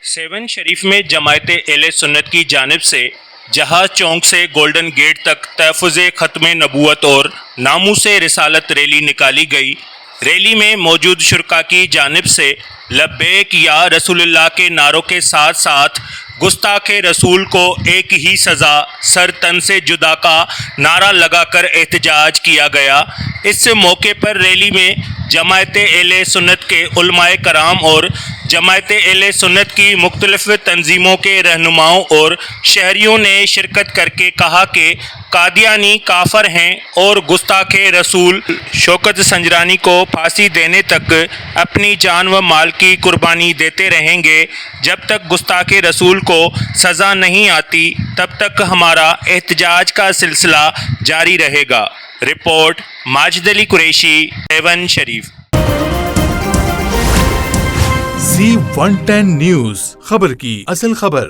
Seven شریف میں جماعت اہل سنت کی جانب سے جہاز چوک سے گولڈن گیٹ تک تحفظ ختم نبوت اور ناموس رسالت ریلی نکالی گئی۔ ریلی میں موجود شرکاء کی جانب سے لبیک یا رسول اللہ کے نعروں کے ساتھ ساتھ گستاخ رسول کو ایک ہی سزا سر تن سے جدا کا نعرہ لگا کر احتجاج کیا گیا۔ اس موقع پر ریلی میں جماعت اہل سنت کے علماء کرام اور جماعت اہل سنت کی مختلف تنظیموں کے رہنماؤں اور شہریوں نے شرکت کر کے کہا کہ قادیانی کافر ہیں اور گستاخ رسول شوکت سنجرانی کو پھانسی دینے تک اپنی جان و مال کی قربانی دیتے رہیں گے۔ جب تک گستاخ رسول کو سزا نہیں آتی تب تک ہمارا احتجاج کا سلسلہ جاری رہے گا۔ رپورٹ ماجد علی قریشی، سیون شریف۔ Z110 نیوز، خبر کی اصل خبر۔